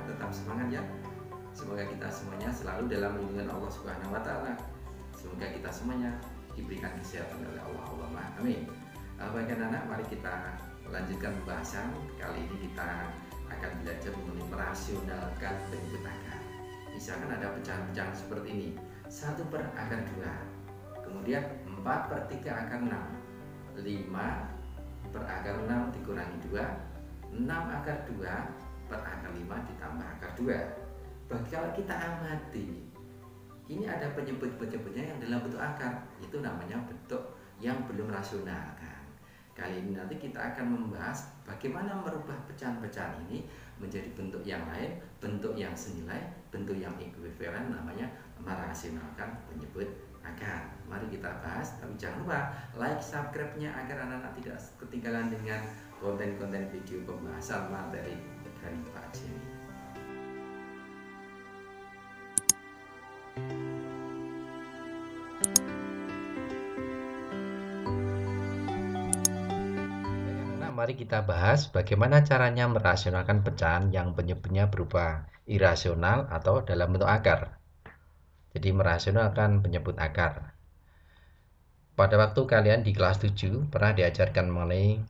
tetap semangat ya. Semoga kita semuanya selalu dalam lindungan Allah Subhanahu wa taala. Semoga kita semuanya diberikan kesehatan oleh Allah. Allahumma amin. Baik anak-anak, mari kita lanjutkan pembahasan. Kali ini kita akan belajar mengenai merasionalkan penyebut akar. Misalkan ada pecahan-pecahan seperti ini, 1/akar 2, kemudian 4/3 akar 6, 5/6 dikurangi 2, 6/2 ditambah akar 2. Kalau kita amati, ini ada penyebut-penyebutnya yang dalam bentuk akar, itu namanya bentuk yang belum rasional kan. Kali ini nanti kita akan membahas bagaimana merubah pecahan-pecahan ini menjadi bentuk yang lain, bentuk yang senilai, bentuk yang ekuivalen, namanya merasionalkan penyebut akar. Mari kita bahas, tapi jangan lupa like, subscribe-nya agar anak-anak tidak ketinggalan dengan konten-konten video pembahasan materi dari Pak Jenny. Mari kita bahas bagaimana caranya merasionalkan pecahan yang penyebutnya berupa irasional atau dalam bentuk akar. Jadi merasionalkan penyebut akar. Pada waktu kalian di kelas 7 pernah diajarkan mengenai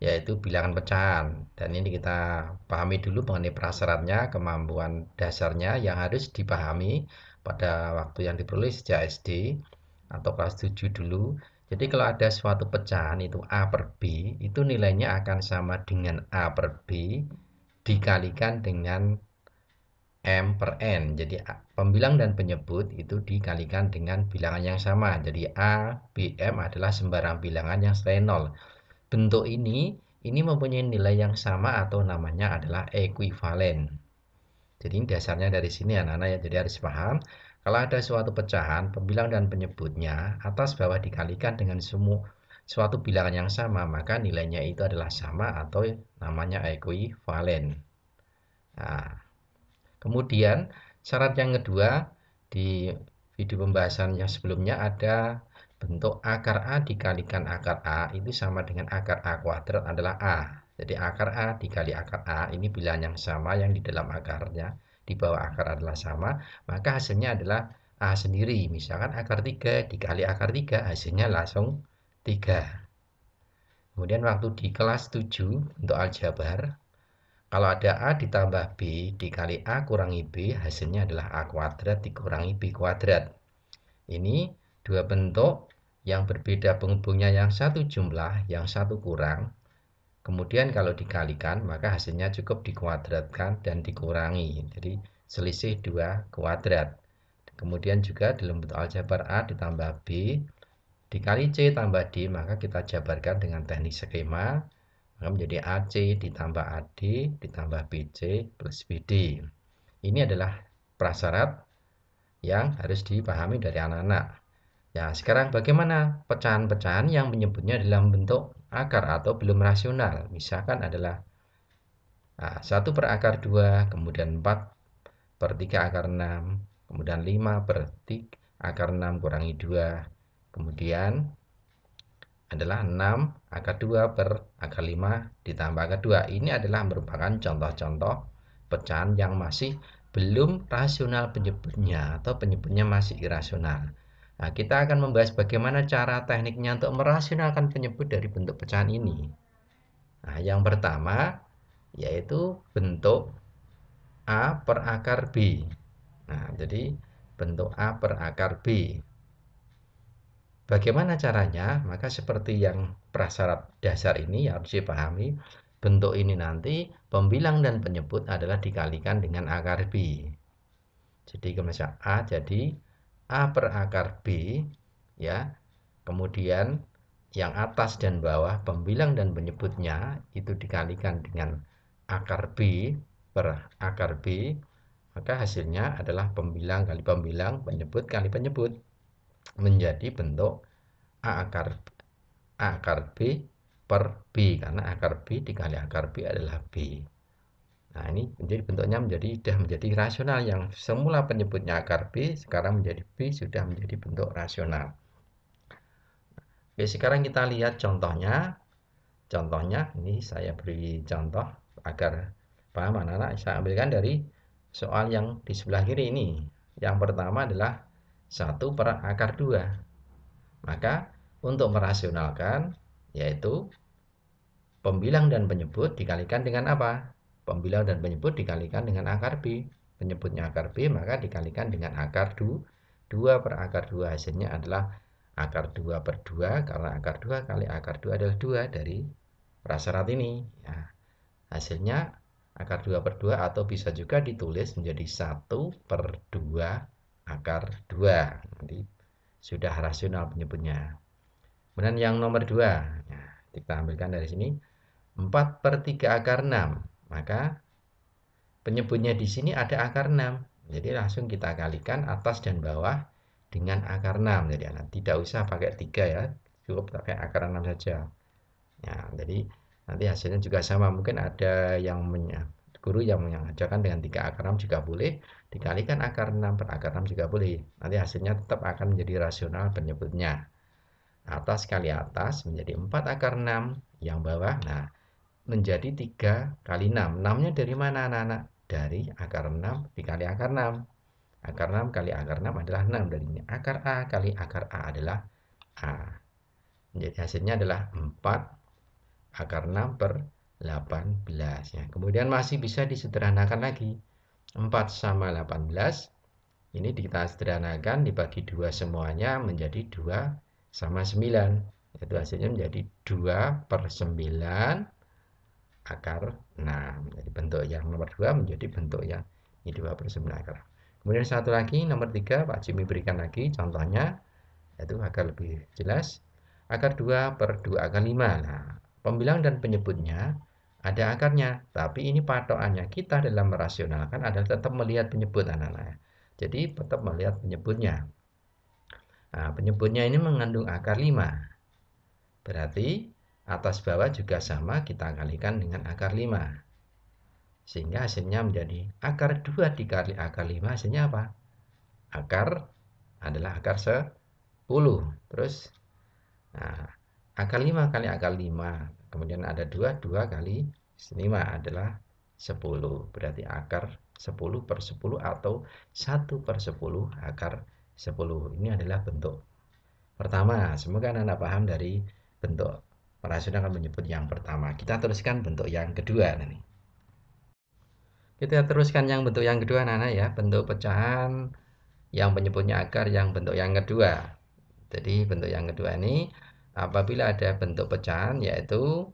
yaitu bilangan pecahan, dan ini kita pahami dulu mengenai prasyaratnya, kemampuan dasarnya yang harus dipahami pada waktu yang diperoleh sejak SD atau kelas 7 dulu. Jadi kalau ada suatu pecahan itu A per B, itu nilainya akan sama dengan A per B dikalikan dengan M per N. Jadi pembilang dan penyebut itu dikalikan dengan bilangan yang sama. Jadi A, B, M adalah sembarang bilangan yang selain 0. Bentuk ini mempunyai nilai yang sama atau namanya adalah ekuivalen. Jadi dasarnya dari sini anak-anak ya, jadi harus paham. Kalau ada suatu pecahan, pembilang dan penyebutnya atas bawah dikalikan dengan suatu bilangan yang sama, maka nilainya itu adalah sama atau namanya ekuivalen. Nah, kemudian syarat yang kedua di video pembahasan yang sebelumnya ada bentuk akar A dikalikan akar A itu sama dengan akar A kuadrat adalah A. Jadi akar A dikali akar A ini bilangan yang sama yang di dalam akarnya di bawah akar adalah sama, maka hasilnya adalah A sendiri. Misalkan akar 3 dikali akar 3 hasilnya langsung 3. Kemudian waktu di kelas 7 untuk aljabar, kalau ada A ditambah B dikali A kurangi B hasilnya adalah A kuadrat dikurangi B kuadrat. Ini dua bentuk yang berbeda penghubungnya, yang satu jumlah, yang satu kurang. Kemudian kalau dikalikan maka hasilnya cukup dikuadratkan dan dikurangi. Jadi selisih 2 kuadrat. Kemudian juga dalam bentuk aljabar A ditambah B dikali C tambah D, maka kita jabarkan dengan teknik skema. Maka menjadi AC ditambah AD ditambah BC plus BD. Ini adalah prasyarat yang harus dipahami dari anak-anak. Ya, sekarang bagaimana pecahan-pecahan yang menyebutnya dalam bentuk akar atau belum rasional? Misalkan adalah 1/akar 2, kemudian 4/3 akar 6, kemudian 5/akar 6 kurangi 2, kemudian adalah 6/2/akar 5 ditambah akar 2. Ini adalah merupakan contoh-contoh pecahan yang masih belum rasional penyebutnya atau penyebutnya masih irasional. Nah, kita akan membahas bagaimana cara tekniknya untuk merasionalkan penyebut dari bentuk pecahan ini. Nah, yang pertama yaitu bentuk A per akar B. Nah, jadi bentuk A per akar B. Bagaimana caranya? Maka seperti yang prasyarat dasar ini harus dipahami. Bentuk ini nanti pembilang dan penyebut adalah dikalikan dengan akar B. Jadi misalnya A jadi A per akar B ya. Kemudian yang atas dan bawah pembilang dan penyebutnya itu dikalikan dengan akar B per akar B, maka hasilnya adalah pembilang kali pembilang, penyebut kali penyebut, menjadi bentuk A akar B per B, karena akar B dikali akar B adalah B. Nah, ini menjadi bentuknya sudah menjadi rasional, yang semula penyebutnya akar B sekarang menjadi B, sudah menjadi bentuk rasional. Oke, sekarang kita lihat contohnya. Contohnya ini saya beri contoh agar Paham anak-anak? Saya ambilkan dari soal yang di sebelah kiri ini. Yang pertama adalah 1 per akar 2. Maka untuk merasionalkan, yaitu pembilang dan penyebut dikalikan dengan apa? Pembilang dan penyebut dikalikan dengan akar B. Penyebutnya akar B, maka dikalikan dengan akar 2 per akar 2. Hasilnya adalah akar 2 per 2, karena akar 2 kali akar 2 adalah 2 dari prasyarat ini. Ya, hasilnya akar 2 per 2, atau bisa juga ditulis menjadi 1 per 2 akar 2. Nanti sudah rasional penyebutnya. Kemudian yang nomor 2, nah, kita ambilkan dari sini 4 per 3 akar 6. Maka penyebutnya di sini ada akar 6. Jadi langsung kita kalikan atas dan bawah dengan akar 6. Jadi anak tidak usah pakai 3 ya, cukup pakai akar 6 saja. Ya, jadi nanti hasilnya juga sama. Mungkin ada yang guru yang mengajarkan dengan 3 akar 6 juga boleh, dikalikan akar 6 per akar 6 juga boleh. Nanti hasilnya tetap akan menjadi rasional penyebutnya. Atas kali atas menjadi 4 akar 6, yang bawah nah menjadi 3 kali 6. 6-nya dari mana anak-anak? Dari akar 6 dikali akar 6. Akar 6 kali akar 6 adalah 6. Dari ini akar A kali akar A adalah A. Jadi hasilnya adalah 4 akar 6 per 18. Ya. Kemudian masih bisa disederhanakan lagi. 4 sama 18. Ini kita sederhanakan, dibagi 2 semuanya menjadi 2 sama 9. Itu hasilnya menjadi 2 per 9 akar 6. Jadi bentuk yang nomor 2 menjadi bentuk yang ini 2 per 9 akar. Kemudian satu lagi, nomor 3, Pak Jimmy berikan lagi contohnya, yaitu agar lebih jelas. Akar 2 per 2 akar 5. Nah, pembilang dan penyebutnya ada akarnya, tapi ini patokannya kita dalam merasionalkan adalah tetap melihat penyebut anak-anak. Jadi tetap melihat penyebutnya. Nah, penyebutnya ini mengandung akar 5. Berarti atas bawah juga sama, kita kalikan dengan akar 5. Sehingga hasilnya menjadi akar 2 dikali akar 5, hasilnya apa? Akar adalah akar 10. Terus nah, akar 5 kali akar 5. Kemudian ada 2 kali 5 adalah 10. Berarti akar 10 per 10 atau 1 per 10 akar 10. Ini adalah bentuk pertama. Semoga anak-anak paham dari bentuk merasionalkan menyebut yang pertama. Kita teruskan bentuk yang kedua nih. Kita teruskan yang bentuk yang kedua anak-anak ya, bentuk pecahan yang penyebutnya akar yang bentuk yang kedua. Jadi bentuk yang kedua ini apabila ada bentuk pecahan yaitu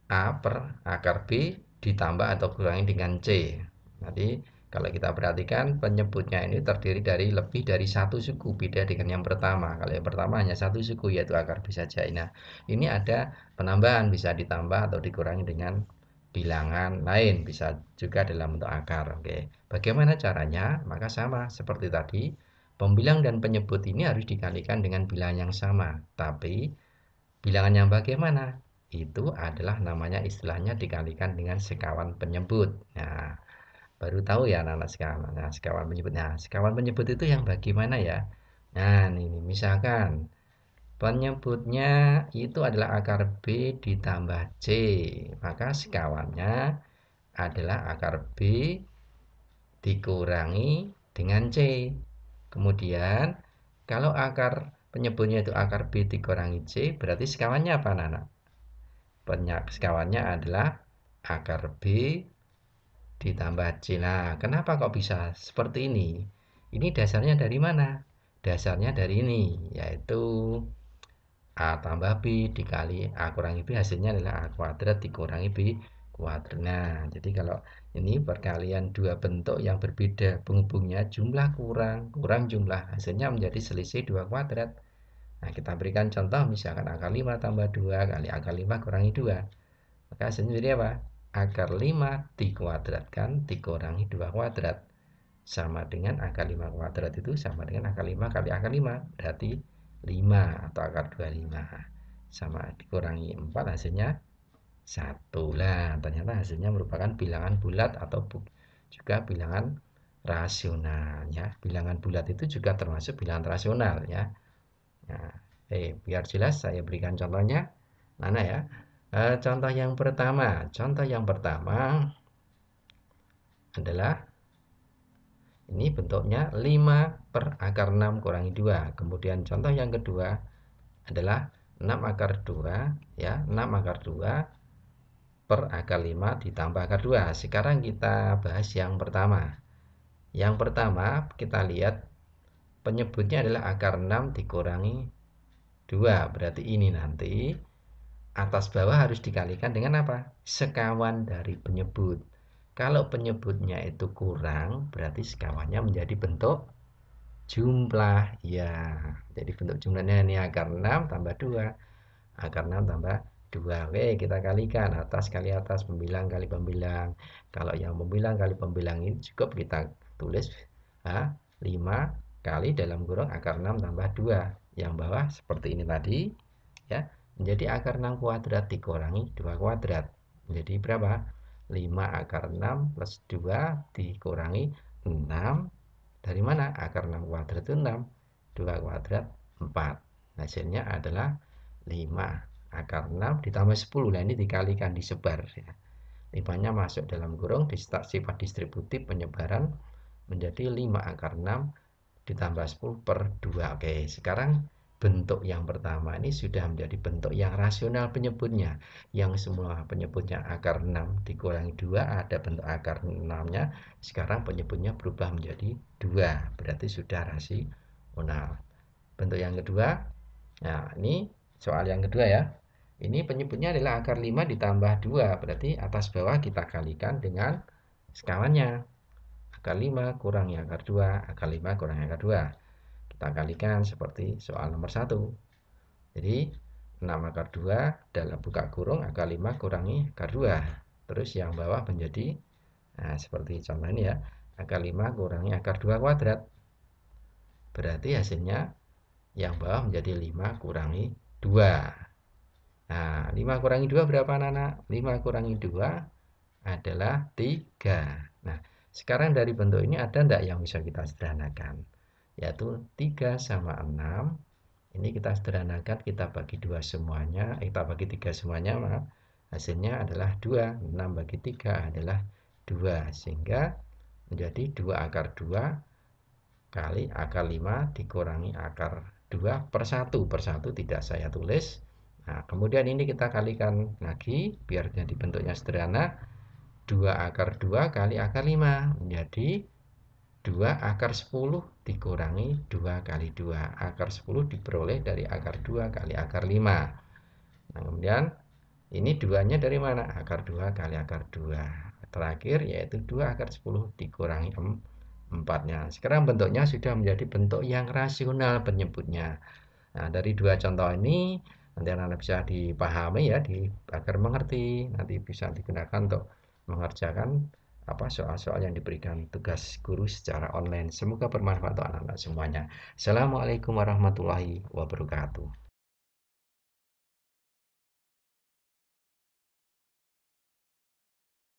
A per akar B ditambah atau kurangi dengan C. Jadi kalau kita perhatikan penyebutnya ini terdiri dari lebih dari satu suku, beda dengan yang pertama. Kalau yang pertama hanya satu suku yaitu akar B saja. Nah, ini ada penambahan, bisa ditambah atau dikurangi dengan bilangan lain, bisa juga dalam bentuk akar. Oke. Bagaimana caranya? Maka sama seperti tadi, pembilang dan penyebut ini harus dikalikan dengan bilangan yang sama. Tapi bilangan yang bagaimana? Itu adalah namanya istilahnya dikalikan dengan sekawan penyebut. Nah, baru tahu ya anak-anak sekawan. Nah, sekawan penyebut. Nah, sekawan penyebut itu yang bagaimana ya? Nah, ini misalkan penyebutnya itu adalah akar B ditambah C. Maka sekawannya adalah akar B dikurangi dengan C. Kemudian, kalau akar penyebutnya itu akar B dikurangi C, berarti sekawannya apa anak-anak? Sekawannya adalah akar B ditambah C. Nah, kenapa kok bisa seperti ini? Ini dasarnya dari mana? Dasarnya dari ini, yaitu A tambah B dikali A kurangi B, hasilnya adalah A kuadrat dikurangi B kuadrat. Nah, jadi kalau ini perkalian dua bentuk yang berbeda, penghubungnya jumlah kurang jumlah, hasilnya menjadi selisih 2 kuadrat. Nah, kita berikan contoh, misalkan akar 5 tambah 2 kali akar 5 kurangi 2. Maka hasilnya jadi apa? Akar 5 dikuadratkan dikurangi 2 kuadrat. Sama dengan akar 5 kuadrat itu sama dengan akar 5 kali akar 5. Berarti 5 atau akar 25. Sama dikurangi 4 hasilnya 1. Lah, ternyata hasilnya merupakan bilangan bulat atau juga bilangan rasional ya. Bilangan bulat itu juga termasuk bilangan rasional ya. Nah, biar jelas saya berikan contohnya. Mana ya? Contoh yang pertama adalah ini bentuknya 5 per akar 6 kurangi 2. Kemudian contoh yang kedua adalah 6 akar 2, ya, 6 akar 2 per akar 5 ditambah akar 2. Sekarang kita bahas yang pertama. Yang pertama kita lihat penyebutnya adalah akar 6 dikurangi 2. Berarti ini nanti atas bawah harus dikalikan dengan apa? Sekawan dari penyebut. Kalau penyebutnya itu kurang, berarti sekawannya menjadi bentuk jumlah. Ya, jadi bentuk jumlahnya ini akar 6 tambah 2. Akar 6 tambah 2. Oke, kita kalikan atas kali atas, pembilang kali pembilang. Kalau yang pembilang kali pembilang ini cukup kita tulis 5 kali dalam kurung akar 6 tambah 2. Yang bawah seperti ini tadi, ya. Menjadi akar 6 kuadrat dikurangi 2 kuadrat. Menjadi berapa? 5 akar 6 plus 2 dikurangi 6. Dari mana? Akar 6 kuadrat itu 6. 2 kuadrat 4. Hasilnya adalah 5 akar 6 ditambah 10. Nah, ini dikalikan, disebar. Ya. 5-nya masuk dalam kurung, sifat distributif penyebaran menjadi 5 akar 6 ditambah 10 per 2. Oke, sekarang bentuk yang pertama ini sudah menjadi bentuk yang rasional penyebutnya. Yang semua penyebutnya akar 6 dikurangi 2, ada bentuk akar 6-nya. Sekarang penyebutnya berubah menjadi 2. Berarti sudah rasional. Bentuk yang kedua, nah ini soal yang kedua ya. Ini penyebutnya adalah akar 5 ditambah 2. Berarti atas bawah kita kalikan dengan sekawannya. Akar 5 kurangi akar 2, akar 5 kurangi akar 2. Kita kalikan seperti soal nomor 1. Jadi 6 akar 2 dalam buka kurung akar 5 kurangi akar 2. Terus yang bawah menjadi, nah seperti contoh ini ya, akar 5 kurangi akar 2 kuadrat. Berarti hasilnya yang bawah menjadi 5 kurangi 2. Nah, 5 kurangi 2 berapa anak-anak? 5 kurangi 2 adalah 3. Nah, sekarang dari bentuk ini ada enggak yang bisa kita sederhanakan? Yaitu 3 sama 6. Ini kita sederhanakan, kita bagi 2 semuanya, kita bagi 3 semuanya, maaf. Hasilnya adalah 2. 6 bagi 3 adalah 2. Sehingga menjadi 2 akar 2 kali akar 5 dikurangi akar 2 per 1. Per 1 tidak saya tulis. Nah, kemudian ini kita kalikan lagi biar jadi bentuknya sederhana. 2 akar 2 kali akar 5 menjadi 2 akar 10 dikurangi 2 kali 2. Akar 10 diperoleh dari akar 2 kali akar 5. Nah, kemudian ini 2-nya dari mana? Akar 2 kali akar 2. Terakhir yaitu 2 akar 10 dikurangi 4-nya. Sekarang bentuknya sudah menjadi bentuk yang rasional penyebutnya. Nah, dari dua contoh ini nanti anak-anak bisa dipahami ya, agar mengerti, nanti bisa digunakan untuk mengerjakan soal-soal yang diberikan tugas guru secara online. Semoga bermanfaat untuk anak-anak semuanya. Assalamualaikum warahmatullahi wabarakatuh.